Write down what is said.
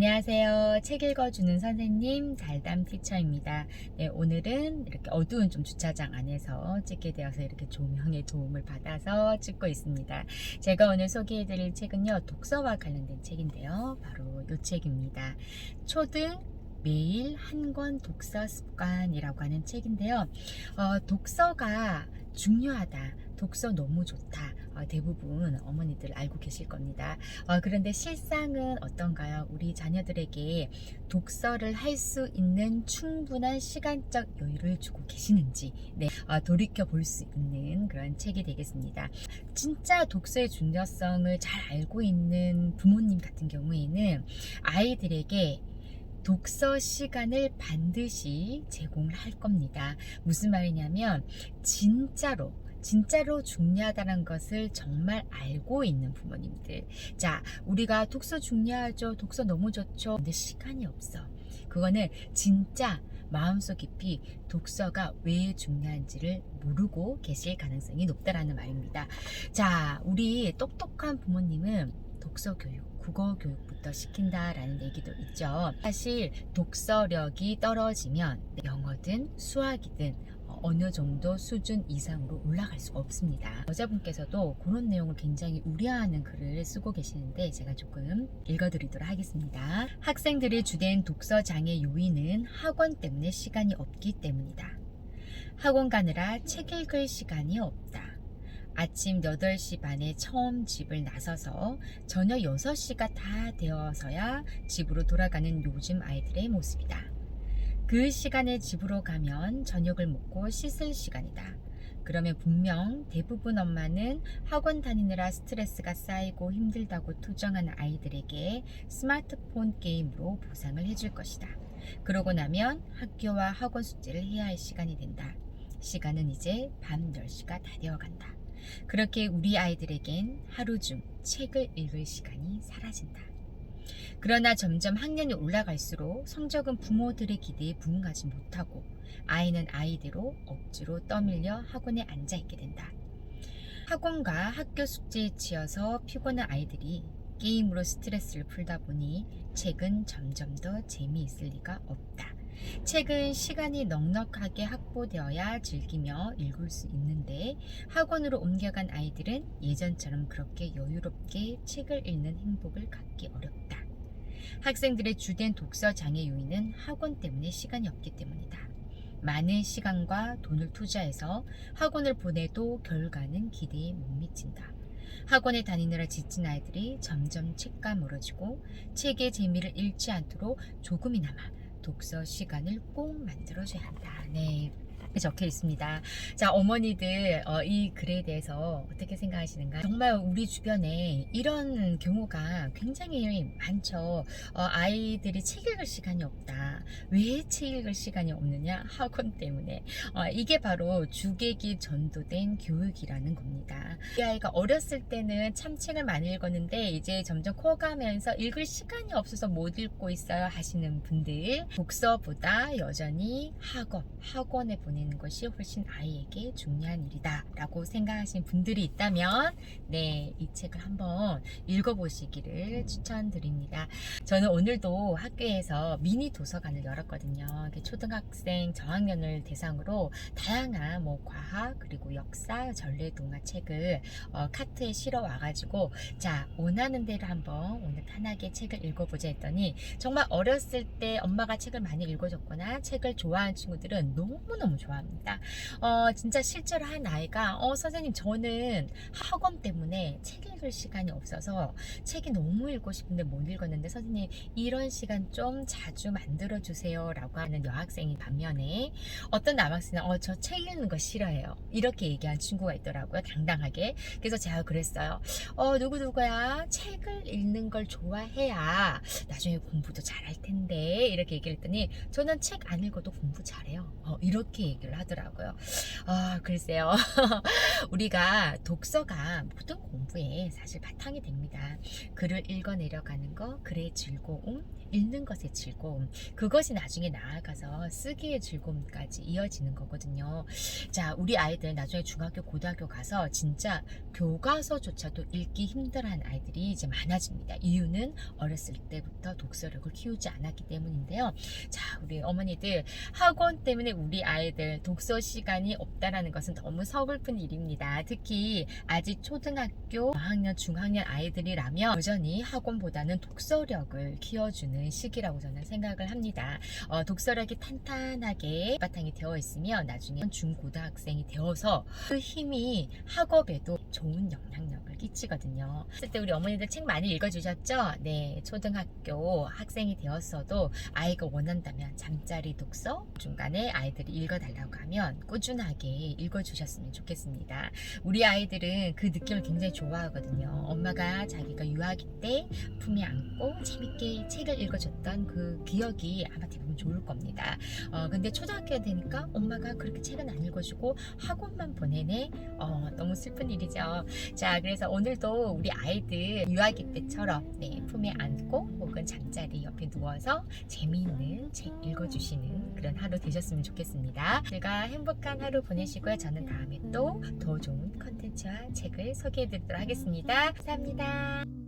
안녕하세요. 책 읽어주는 선생님 달담 티처입니다. 네, 오늘은 이렇게 어두운 좀 주차장 안에서 찍게 되어서 이렇게 조명의 도움을 받아서 찍고 있습니다. 제가 오늘 소개해드릴 책은요, 독서와 관련된 책인데요. 바로 이 책입니다. 초등 매일 한 권 독서 습관이라고 하는 책인데요. 독서가 중요하다. 독서 너무 좋다. 대부분 어머니들 알고 계실 겁니다. 그런데 실상은 어떤가요? 우리 자녀들에게 독서를 할 수 있는 충분한 시간적 여유를 주고 계시는지 돌이켜 볼 수 있는 그런 책이 되겠습니다. 진짜 독서의 중요성을 잘 알고 있는 부모님 같은 경우에는 아이들에게 독서 시간을 반드시 제공을 할 겁니다. 무슨 말이냐면 진짜로 중요하다는 것을 정말 알고 있는 부모님들. 자, 우리가 독서 중요하죠. 독서 너무 좋죠. 근데 시간이 없어. 그거는 진짜 마음속 깊이 독서가 왜 중요한지를 모르고 계실 가능성이 높다라는 말입니다. 자, 우리 똑똑한 부모님은 독서 교육, 국어 교육부터 시킨다라는 얘기도 있죠. 사실 독서력이 떨어지면 영어든 수학이든 어느 정도 수준 이상으로 올라갈 수가 없습니다. 여자분께서도 그런 내용을 굉장히 우려하는 글을 쓰고 계시는데 제가 조금 읽어드리도록 하겠습니다. 학생들의 주된 독서 장애 요인은 학원 때문에 시간이 없기 때문이다. 학원 가느라 책 읽을 시간이 없다. 아침 8시 반에 처음 집을 나서서 저녁 6시가 다 되어서야 집으로 돌아가는 요즘 아이들의 모습이다. 그 시간에 집으로 가면 저녁을 먹고 씻을 시간이다. 그러면 분명 대부분 엄마는 학원 다니느라 스트레스가 쌓이고 힘들다고 투정하는 아이들에게 스마트폰 게임으로 보상을 해줄 것이다. 그러고 나면 학교와 학원 숙제를 해야 할 시간이 된다. 시간은 이제 밤 10시가 다 되어간다. 그렇게 우리 아이들에겐 하루 중 책을 읽을 시간이 사라진다. 그러나 점점 학년이 올라갈수록 성적은 부모들의 기대에 부응하지 못하고 아이는 아이대로 억지로 떠밀려 학원에 앉아 있게 된다. 학원과 학교 숙제에 치여서 피곤한 아이들이 게임으로 스트레스를 풀다 보니 책은 점점 더 재미있을 리가 없다. 책은 시간이 넉넉하게 확보되어야 즐기며 읽을 수 있는데 학원으로 옮겨간 아이들은 예전처럼 그렇게 여유롭게 책을 읽는 행복을 갖기 어렵다. 학생들의 주된 독서 장애 요인은 학원 때문에 시간이 없기 때문이다. 많은 시간과 돈을 투자해서 학원을 보내도 결과는 기대에 못 미친다. 학원에 다니느라 지친 아이들이 점점 책과 멀어지고 책의 재미를 잃지 않도록 조금이나마 독서 시간을 꼭 만들어줘야 한다. 네, 적혀 있습니다. 자, 어머니들 이 글에 대해서 어떻게 생각하시는가? 정말 우리 주변에 이런 경우가 굉장히 많죠. 아이들이 책 읽을 시간이 없다. 왜 책 읽을 시간이 없느냐? 학원 때문에. 이게 바로 주객이 전도된 교육이라는 겁니다. 이 아이가 어렸을 때는 참 책을 많이 읽었는데 이제 점점 커가면서 읽을 시간이 없어서 못 읽고 있어요 하시는 분들, 독서보다 여전히 학원에 보내는 것이 훨씬 아이에게 중요한 일이다 라고 생각하시는 분들이 있다면 이 책을 한번 읽어보시기를 추천드립니다. 저는 오늘도 학교에서 미니 도서관을 열었거든요. 초등학생 저학년을 대상으로 다양한 과학 그리고 역사 전래동화 책을 카트에 실어 와가지고 자, 원하는 대로 한번 오늘 편하게 책을 읽어보자 했더니 정말 어렸을 때 엄마가 책을 많이 읽어줬거나 책을 좋아하는 친구들은 너무너무 좋아합니다. 진짜 실제로 한 아이가 선생님 저는 학원 때문에 책 읽을 시간이 없어서 책이 너무 읽고 싶은데 못 읽었는데 선생님 이런 시간 좀 자주 만들어 주세요 라고 하는 여학생이 반면에 어떤 남학생은 저 책 읽는 거 싫어해요 이렇게 얘기한 친구가 있더라고요. 당당하게. 그래서 제가 그랬어요. 누구야 책을 읽는 걸 좋아해야 나중에 공부도 잘할 텐데 이렇게 얘기를 했더니 저는 책 안 읽어도 공부 잘해요 이렇게 얘기를 얘기를 하더라고요. 글쎄요. 우리가 독서가 모든 공부에 사실 바탕이 됩니다. 글을 읽어내려가는 거, 글의 즐거움, 읽는 것의 즐거움, 그것이 나중에 나아가서 쓰기의 즐거움까지 이어지는 거거든요. 자, 우리 아이들 나중에 중학교, 고등학교 가서 진짜 교과서조차도 읽기 힘들어하는 아이들이 이제 많아집니다. 이유는 어렸을 때부터 독서력을 키우지 않았기 때문인데요. 자, 우리 어머니들 학원 때문에 우리 아이들 독서 시간이 없다라는 것은 너무 서글픈 일입니다. 특히 아직 초등학교, 저학년, 중학년 아이들이라면 여전히 학원보다는 독서력을 키워주는 시기라고 저는 생각을 합니다. 독서력이 탄탄하게 바탕이 되어 있으면 나중에 중고등학생이 되어서 그 힘이 학업에도 좋은 영향력을 끼치거든요. 그랬을 때 우리 어머니들 책 많이 읽어주셨죠? 네, 초등학교 학생이 되었어도 아이가 원한다면 잠자리 독서 중간에 아이들이 읽어달라고 하면 꾸준하게 읽어주셨으면 좋겠습니다. 우리 아이들은 그 느낌을 굉장히 좋아하거든요. 엄마가 자기가 유아기 때 품에 안고 재밌게 책을 읽어줬던 그 기억이 아마 대부분 좋을 겁니다. 근데 초등학교 되니까 엄마가 그렇게 책은 안 읽어주고 학원만 보내네. 너무 슬픈 일이죠. 자, 그래서 오늘도 우리 아이들 유아기 때처럼 네, 품에 안고 혹은 잠자리 옆에 누워서 재미있는 책 읽어주시는 그런 하루 되셨으면 좋겠습니다. 제가 행복한 하루 보내시고요. 저는 다음에 또 더 좋은 컨텐츠와 책을 소개해드리도록 하겠습니다. 감사합니다.